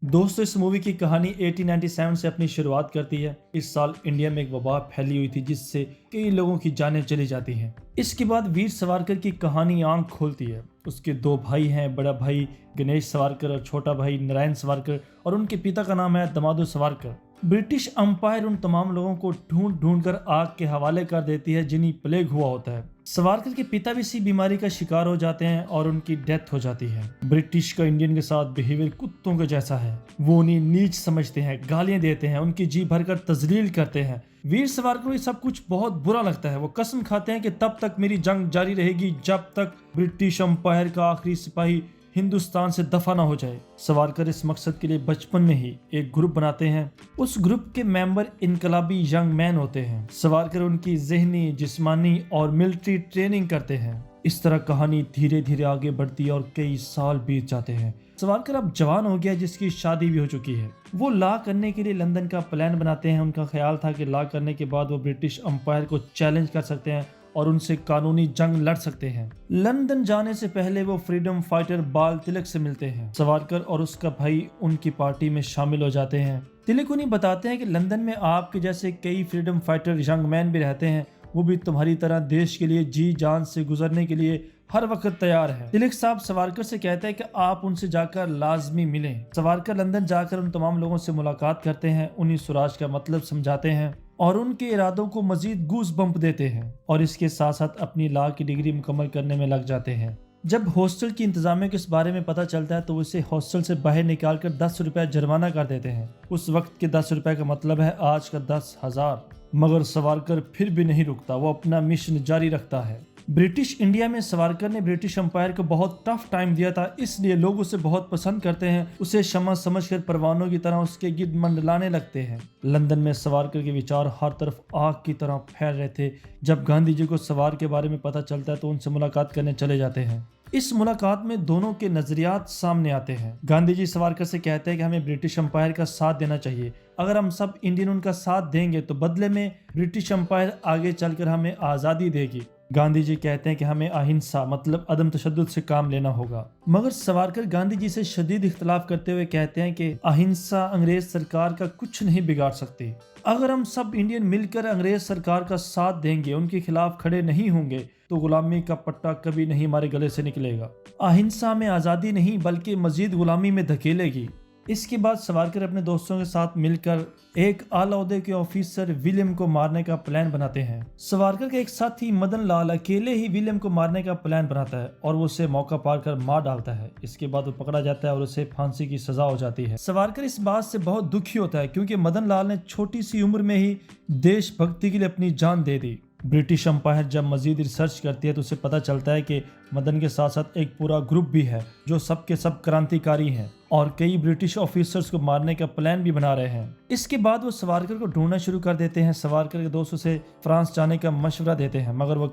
दोस्तों, इस मूवी की कहानी 1897 से अपनी शुरुआत करती है। इस साल इंडिया में एक वबा फैली हुई थी जिससे कई लोगों की जानें चली जाती हैं। इसके बाद वीर सावरकर की कहानी आंख खोलती है। उसके दो भाई हैं, बड़ा भाई गणेश सावरकर और छोटा भाई नारायण सावरकर, और उनके पिता का नाम है दामादू सावरकर। ब्रिटिश अंपायर उन तमाम लोगों को ढूंढ ढूंढ कर आग के हवाले कर देती है जिन्हें प्लेग हुआ होता है। सावरकर के पिता भी इसी बीमारी का शिकार हो जाते हैं और उनकी डेथ हो जाती है। ब्रिटिश का इंडियन के साथ बिहेवियर कुत्तों के जैसा है। वो उन्हें नीच समझते हैं, गालियां देते हैं, उनकी जी भरकर तजलील करते हैं। वीर सावरकर को ये सब कुछ बहुत बुरा लगता है। वो कसम खाते हैं कि तब तक मेरी जंग जारी रहेगी जब तक ब्रिटिश अंपायर का आखिरी सिपाही हिंदुस्तान से दफा ना हो जाए। सावरकर इस मकसद के लिए बचपन में ही एक ग्रुप बनाते हैं। उस ग्रुप के मेंबर इनकलाबी यंग मैन होते हैं। सावरकर उनकी ज़हनी, जिस्मानी और मिलिट्री ट्रेनिंग करते हैं। इस तरह कहानी धीरे धीरे आगे बढ़ती है और कई साल बीत जाते हैं। सावरकर अब जवान हो गया, जिसकी शादी भी हो चुकी है। वो लॉ करने के लिए लंदन का प्लान बनाते हैं। उनका ख्याल था कि लॉ करने के बाद वो ब्रिटिश अंपायर को चैलेंज कर सकते हैं और उनसे कानूनी जंग लड़ सकते हैं। लंदन जाने से पहले वो फ्रीडम फाइटर बाल तिलक से मिलते हैं। सावरकर और उसका भाई उनकी पार्टी में शामिल हो जाते हैं। तिलक उन्हें बताते हैं कि लंदन में आपके जैसे कई फ्रीडम फाइटर यंग मैन भी रहते हैं। वो भी तुम्हारी तरह देश के लिए जी जान से गुजरने के लिए हर वक्त तैयार है। तिलक साहब सावरकर से कहते हैं कि आप उनसे जाकर लाजमी मिलें। सावरकर लंदन जाकर उन तमाम लोगों से मुलाकात करते हैं, उन्हें स्वराज का मतलब समझाते हैं और उनके इरादों को मजीद गूस बम्प देते हैं और इसके साथ साथ अपनी लॉ की डिग्री मुकम्मल करने में लग जाते हैं। जब हॉस्टल की इंतजामिया के इस बारे में पता चलता है तो उसे हॉस्टल से बाहर निकालकर 10 रुपए जुर्माना कर देते हैं। उस वक्त के 10 रुपए का मतलब है आज का 10,000। मगर सावरकर फिर भी नहीं रुकता, वो अपना मिशन जारी रखता है। ब्रिटिश इंडिया में सावरकर ने ब्रिटिश अंपायर को बहुत टफ टाइम दिया था, इसलिए लोग उसे बहुत पसंद करते हैं। उसे क्षमा समझकर परवानों की तरह उसके गिर्द मंडलाने लगते हैं। लंदन में सावरकर के विचार हर तरफ आग की तरह फैल रहे थे। जब गांधी जी को सावरकर के बारे में पता चलता है तो उनसे मुलाकात करने चले जाते हैं। इस मुलाकात में दोनों के नजरियात सामने आते हैं। गांधी जी सावरकर से कहते हैं कि हमें ब्रिटिश अंपायर का साथ देना चाहिए। अगर हम सब इंडियन उनका साथ देंगे तो बदले में ब्रिटिश अंपायर आगे चलकर हमें आज़ादी देगी। गांधी जी कहते हैं कि हमें अहिंसा मतलब अदम तशद्दुद से काम लेना होगा। मगर सावरकर गांधी जी से शदीद इख्तलाफ करते हुए कहते हैं कि अहिंसा अंग्रेज सरकार का कुछ नहीं बिगाड़ सकती। अगर हम सब इंडियन मिलकर अंग्रेज सरकार का साथ देंगे, उनके खिलाफ खड़े नहीं होंगे तो गुलामी का पट्टा कभी नहीं हमारे गले से निकलेगा। अहिंसा में आज़ादी नहीं बल्कि मजीद गुलामी में धकेलेगी। इसके बाद सावरकर अपने दोस्तों के साथ मिलकर एक आला ओहदे के ऑफिसर विलियम को मारने का प्लान बनाते हैं। सावरकर का एक साथी मदन लाल अकेले ही विलियम को मारने का प्लान बनाता है और वो उसे मौका पार कर मार डालता है। इसके बाद वो पकड़ा जाता है और उसे फांसी की सजा हो जाती है। सावरकर इस बात से बहुत दुखी होता है क्योंकि मदन लाल ने छोटी सी उम्र में ही देशभक्ति के लिए अपनी जान दे दी। ब्रिटिश अंपायर जब मजीद रिसर्च करती है तो उसे पता चलता है कि मदन के साथ साथ एक पूरा ग्रुप भी है जो सबके सब क्रांतिकारी हैं और कई ब्रिटिश ऑफिसर्स को मारने का प्लान भी बना रहे हैं। इसके बाद वो सावरकर को ढूंढना शुरू कर देते हैं। सावरकर के दोस्तों से फ्रांस जाने का मशवरा देते हैं मगर वो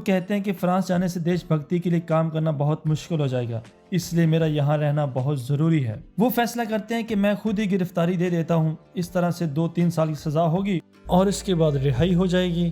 कहते हैं कि फ्रांस जाने से देशभक्ति के लिए काम करना बहुत मुश्किल हो जाएगा, इसलिए मेरा यहाँ रहना बहुत जरूरी है। वो फैसला करते हैं कि मैं खुद ही गिरफ्तारी दे देता हूँ। इस तरह से 2-3 साल की सजा होगी और इसके बाद रिहाई हो जाएगी।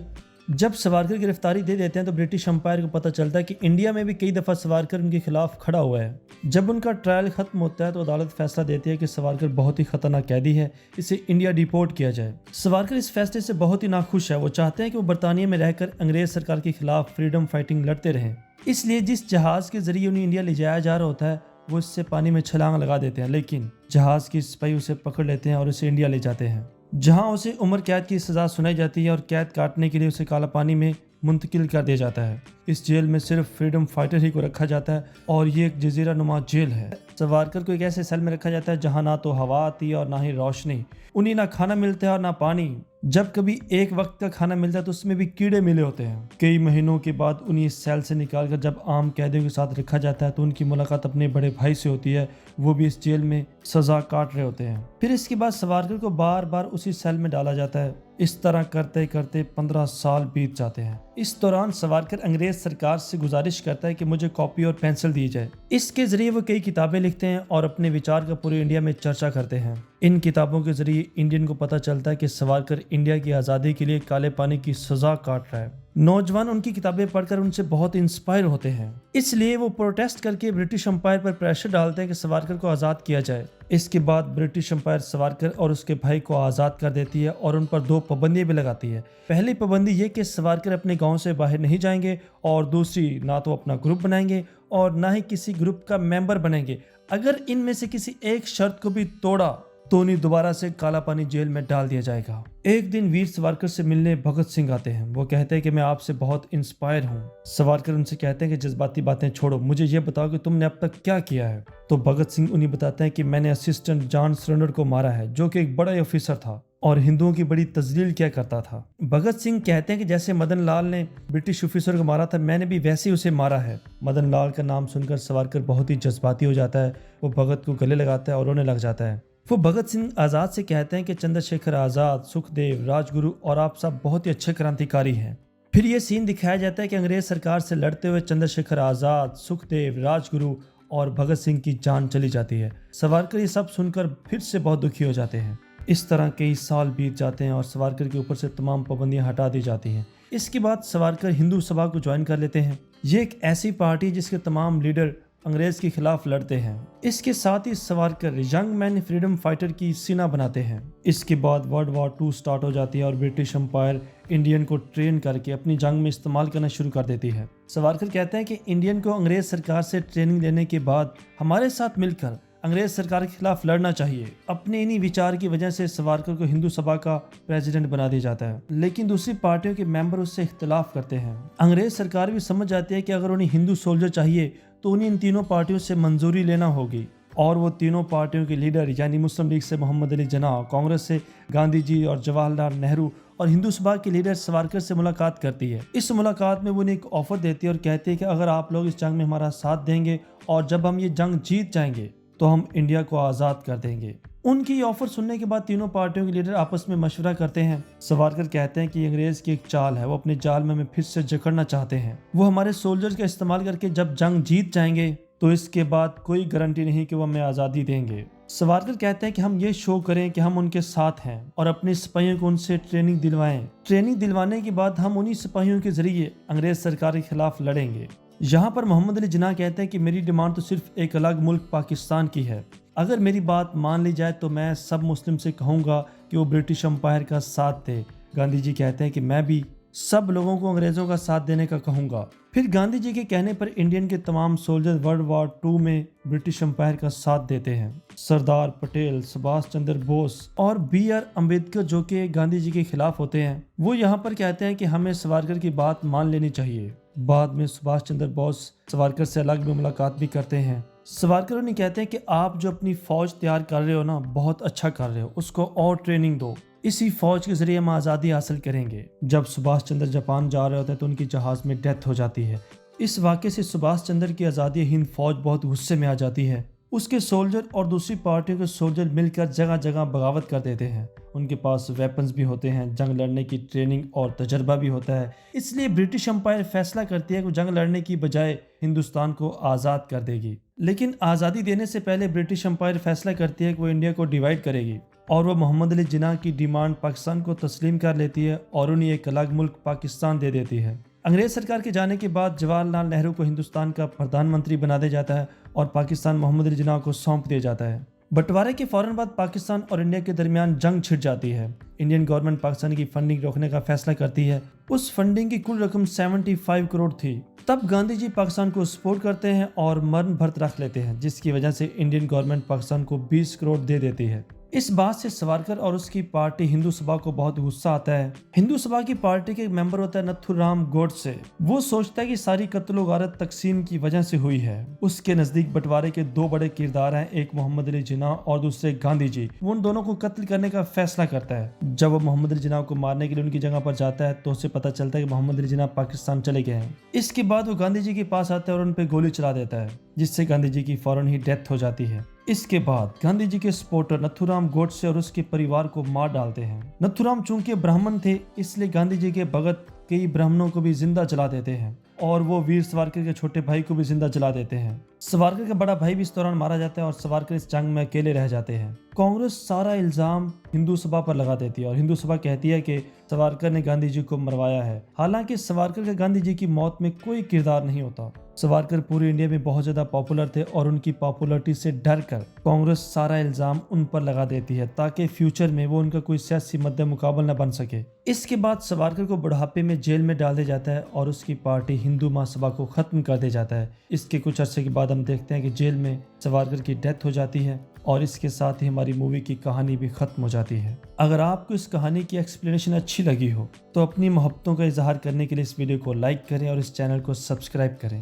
जब सावरकर गिरफ्तारी दे देते हैं तो ब्रिटिश अंपायर को पता चलता है कि इंडिया में भी कई दफ़ा सावरकर उनके खिलाफ खड़ा हुआ है। जब उनका ट्रायल खत्म होता है तो अदालत फैसला देती है कि सावरकर बहुत ही खतरनाक कैदी है, इसे इंडिया डिपोर्ट किया जाए। सावरकर इस फैसले से बहुत ही नाखुश है। वो चाहते हैं कि वो बरतानिया में रहकर अंग्रेज सरकार के खिलाफ फ्रीडम फाइटिंग लड़ते रहें। इसलिए जिस जहाज के जरिए उन्हें इंडिया ले जाया जा रहा होता है वो इससे पानी में छलांग लगा देते हैं, लेकिन जहाज के सिपाही उसे पकड़ लेते हैं और उसे इंडिया ले जाते हैं, जहां उसे उम्र कैद की सजा सुनाई जाती है और कैद काटने के लिए उसे काला पानी में मुंतकिल कर दिया जाता है। इस जेल में सिर्फ फ्रीडम फाइटर ही को रखा जाता है और ये एक जजीरा नुमा जेल है। सावरकर को एक ऐसे सेल में रखा जाता है जहां ना तो हवा आती है और ना ही रोशनी। उन्हें ना खाना मिलता है और ना पानी। जब कभी एक वक्त का खाना मिलता है तो उसमें भी कीड़े मिले होते हैं। कई महीनों के बाद उन्हें इस सेल से निकालकर जब आम कैदियों के साथ रखा जाता है तो उनकी मुलाकात अपने बड़े भाई से होती है। वो भी इस जेल में सजा काट रहे होते हैं। फिर इसके बाद सावरकर को बार बार उसी सेल में डाला जाता है। इस तरह करते करते 15 साल बीत जाते हैं। इस दौरान सवारकर अंग्रेज सरकार से गुजारिश करता है कि मुझे कॉपी और पेंसिल दी जाए। इसके जरिए वो कई किताबें लिखते हैं और अपने विचार का पूरे इंडिया में चर्चा करते हैं। इन किताबों के जरिए इंडियन को पता चलता है कि सवारकर इंडिया की आज़ादी के लिए काले पानी की सजा काट रहा है। नौजवान उनकी किताबें पढ़कर उनसे बहुत इंस्पायर होते हैं, इसलिए वो प्रोटेस्ट करके ब्रिटिश एम्पायर पर प्रेशर डालते हैं कि सवारकर को आज़ाद किया जाए। इसके बाद ब्रिटिश एम्पायर सवारकर और उसके भाई को आज़ाद कर देती है और उन पर 2 पाबंदियां भी लगाती है। पहली पाबंदी ये कि सवारकर अपने गांव से बाहर नहीं जाएंगे, और दूसरी ना तो अपना ग्रुप बनाएंगे और ना ही किसी ग्रुप का मेंबर बनेंगे। अगर इनमें से किसी एक शर्त को भी तोड़ा तो उन्हें दोबारा से काला पानी जेल में डाल दिया जाएगा। एक दिन वीर सवारकर से मिलने भगत सिंह आते हैं। वो कहते हैं कि मैं आपसे बहुत इंस्पायर हूँ। सवारकर उनसे कहते हैं कि जज्बाती बातें छोड़ो, मुझे ये बताओ कि तुमने अब तक क्या किया है। तो भगत सिंह उन्हें बताते हैं कि मैंने असिस्टेंट जॉन सरेंडर को मारा है, जो कि एक बड़ा ऑफिसर था और हिंदुओं की बड़ी तजलील किया करता था। भगत सिंह कहते हैं कि जैसे मदन लाल ने ब्रिटिश ऑफिसर को मारा था, मैंने भी वैसे ही उसे मारा है। मदन लाल का नाम सुनकर सवारकर बहुत ही जज्बाती हो जाता है। वो भगत को गले लगाता है और रोने लग जाता है। वो भगत सिंह आज़ाद से कहते हैं कि चंद्रशेखर आज़ाद, सुखदेव, राजगुरु और आप सब बहुत ही अच्छे क्रांतिकारी हैं। फिर ये सीन दिखाया जाता है कि अंग्रेज सरकार से लड़ते हुए चंद्रशेखर आज़ाद, सुखदेव, राजगुरु और भगत सिंह की जान चली जाती है। सवारकर ये सब सुनकर फिर से बहुत दुखी हो जाते हैं। इस तरह कई साल बीत जाते हैं और सवारकर के ऊपर से तमाम पाबंदियां हटा दी जाती हैं। इसके बाद सवारकर हिंदू सभा को ज्वाइन कर लेते हैं। ये एक ऐसी पार्टी है जिसके तमाम लीडर अंग्रेज के खिलाफ लड़ते हैं। इसके साथ ही सवारकर यंग मैन फ्रीडम फाइटर की सेना बनाते हैं। इसके बाद वर्ल्ड वॉर 2 स्टार्ट हो जाती है और ब्रिटिश एम्पायर इंडियन को ट्रेन करके अपनी जंग में इस्तेमाल करना शुरू कर देती है। सवारकर कहते हैं कि इंडियन को अंग्रेज सरकार से ट्रेनिंग लेने के बाद हमारे साथ मिलकर अंग्रेज सरकार के खिलाफ लड़ना चाहिए। अपने इन्हीं विचार की वजह से सवारकर को हिंदू सभा का प्रेसिडेंट बना दिया जाता है, लेकिन दूसरी पार्टियों के मेंबर उससे इख्तिलाफ करते हैं। अंग्रेज सरकार भी समझ जाती है कि अगर उन्हें हिंदू सोल्जर चाहिए तो उन्हें इन तीनों पार्टियों से मंजूरी लेना होगी, और वो तीनों पार्टियों के लीडर यानी मुस्लिम लीग से मोहम्मद अली जिन्ना, कांग्रेस से गांधी जी और जवाहरलाल नेहरू और हिंदू सभा के लीडर सवारकर से मुलाकात करती है। इस मुलाकात में वो उन्हें एक ऑफर देती है और कहती है कि अगर आप लोग इस जंग में हमारा साथ देंगे और जब हम ये जंग जीत जाएंगे तो हम इंडिया को आज़ाद कर देंगे। उनकी ऑफर सुनने के बाद तीनों पार्टियों के लीडर आपस में मशवरा करते हैं। सवारकर कहते हैं कि अंग्रेज की एक चाल है, वो अपने जाल में हमें फिर से जकड़ना चाहते हैं। वो हमारे सोल्जर्स का इस्तेमाल करके जब जंग जीत जाएंगे तो इसके बाद कोई गारंटी नहीं कि वो हमें आज़ादी देंगे। सवारकर कहते हैं कि हम ये शो करें कि हम उनके साथ हैं और अपने सिपाहियों को उनसे ट्रेनिंग दिलवाएं। ट्रेनिंग दिलवाने के बाद हम उन्हीं सिपाहियों के जरिए अंग्रेज सरकार के खिलाफ लड़ेंगे। यहाँ पर मोहम्मद अली जिन्ना कहते हैं कि मेरी डिमांड तो सिर्फ एक अलग मुल्क पाकिस्तान की है। अगर मेरी बात मान ली जाए तो मैं सब मुस्लिम से कहूँगा कि वो ब्रिटिश एम्पायर का साथ दे। गांधी जी कहते हैं कि मैं भी सब लोगों को अंग्रेज़ों का साथ देने का कहूँगा। फिर गांधी जी के कहने पर इंडियन के तमाम सोल्जर वर्ल्ड वॉर 2 में ब्रिटिश एम्पायर का साथ देते हैं। सरदार पटेल, सुभाष चंद्र बोस और BR अम्बेडकर, जो कि गांधी जी के खिलाफ होते हैं, वो यहाँ पर कहते हैं कि हमें सवारकर की बात मान लेनी चाहिए। बाद में सुभाष चंद्र बोस सवारकर से अलग में मुलाकात भी करते हैं। सवारकर उन्हें कहते हैं कि आप जो अपनी फौज तैयार कर रहे हो ना, बहुत अच्छा कर रहे हो, उसको और ट्रेनिंग दो। इसी फौज के जरिए हम आज़ादी हासिल करेंगे। जब सुभाष चंद्र जापान जा रहे होते हैं तो उनकी जहाज में डेथ हो जाती है। इस वाक़े से सुभाष चंद्र की आज़ादी हिंद फौज बहुत गुस्से में आ जाती है। उसके सोल्जर और दूसरी पार्टियों के सोल्जर मिलकर जगह जगह बगावत कर देते हैं। उनके पास वेपन्स भी होते हैं, जंग लड़ने की ट्रेनिंग और तजर्बा भी होता है। इसलिए ब्रिटिश एम्पायर फैसला करती है कि जंग लड़ने की बजाय हिंदुस्तान को आज़ाद कर देगी। लेकिन आज़ादी देने से पहले ब्रिटिश एम्पायर फैसला करती है कि वो इंडिया को डिवाइड करेगी, और वो मोहम्मद अली जिन्ना की डिमांड पाकिस्तान को तस्लीम कर लेती है और उन्हें एक अलग मुल्क पाकिस्तान दे देती है। अंग्रेज सरकार के जाने के बाद जवाहरलाल नेहरू को हिंदुस्तान का प्रधानमंत्री बना दिया जाता है और पाकिस्तान मोहम्मद अली जिन्ना को सौंप दिया जाता है। बंटवारे के फौरन बाद पाकिस्तान और इंडिया के दरमियान जंग छिड़ जाती है। इंडियन गवर्नमेंट पाकिस्तान की फंडिंग रोकने का फैसला करती है। उस फंडिंग की कुल रकम 75 करोड़ थी। तब गांधी जी पाकिस्तान को सपोर्ट करते हैं और मरण भर्त रख लेते हैं, जिसकी वजह से इंडियन गवर्नमेंट पाकिस्तान को 20 करोड़ दे देती है। इस बात से सवारकर और उसकी पार्टी हिंदू सभा को बहुत गुस्सा आता है। हिंदू सभा की पार्टी के एक मेंबर होता है नथुराम गोडसे। वो सोचता है कि सारी कत्लो गारत तकसीम की वजह से हुई है। उसके नजदीक बंटवारे के 2 बड़े किरदार हैं, एक मोहम्मद अली जिन्ना और दूसरे गांधी जी। वो उन दोनों को कत्ल करने का फैसला करता है। जब वो मोहम्मद अली जिन्ना को मारने के लिए उनकी जगह पर जाता है तो उसे पता चलता है कि मोहम्मद अली जिन्ना पाकिस्तान चले गए हैं। इसके बाद वो गांधी जी के पास आता है और उन पर गोली चला देता है, जिससे गांधी जी की फौरन ही डेथ हो जाती है। इसके बाद गांधी जी के सपोर्टर नथुराम गोडसे और उसके परिवार को मार डालते हैं। नथुराम चूंकि ब्राह्मण थे, इसलिए गांधी जी के भगत कई ब्राह्मणों को भी जिंदा जला देते हैं और वो वीर सावरकर के छोटे भाई को भी जिंदा जला देते हैं। सावरकर का बड़ा भाई भी इस दौरान मारा जाता है और सावरकर इस जंग में अकेले रह जाते हैं। कांग्रेस सारा इल्जाम हिंदू सभा पर लगा देती है और हिंदू सभा कहती है कि सावरकर ने गांधी जी को मरवाया है। हालांकि सावरकर का गांधी जी की मौत में कोई किरदार नहीं होता। सावरकर पूरे इंडिया में बहुत ज्यादा पॉपुलर थे और उनकी पॉपुलरिटी से डर कर कांग्रेस सारा इल्जाम उन पर लगा देती है ताकि फ्यूचर में वो उनका कोई सियासी मद्दे मुकाबल न बन सके। इसके बाद सावरकर को बुढ़ापे में जेल में डाल दिया जाता है और उसकी पार्टी हिंदू महासभा को खत्म कर दिया जाता है। इसके कुछ अरसे के बाद हम देखते हैं कि जेल में सावरकर की डेथ हो जाती है और इसके साथ ही हमारी मूवी की कहानी भी खत्म हो जाती है। अगर आपको इस कहानी की एक्सप्लेनेशन अच्छी लगी हो तो अपनी मोहब्बतों का इजहार करने के लिए इस वीडियो को लाइक करें और इस चैनल को सब्सक्राइब करें।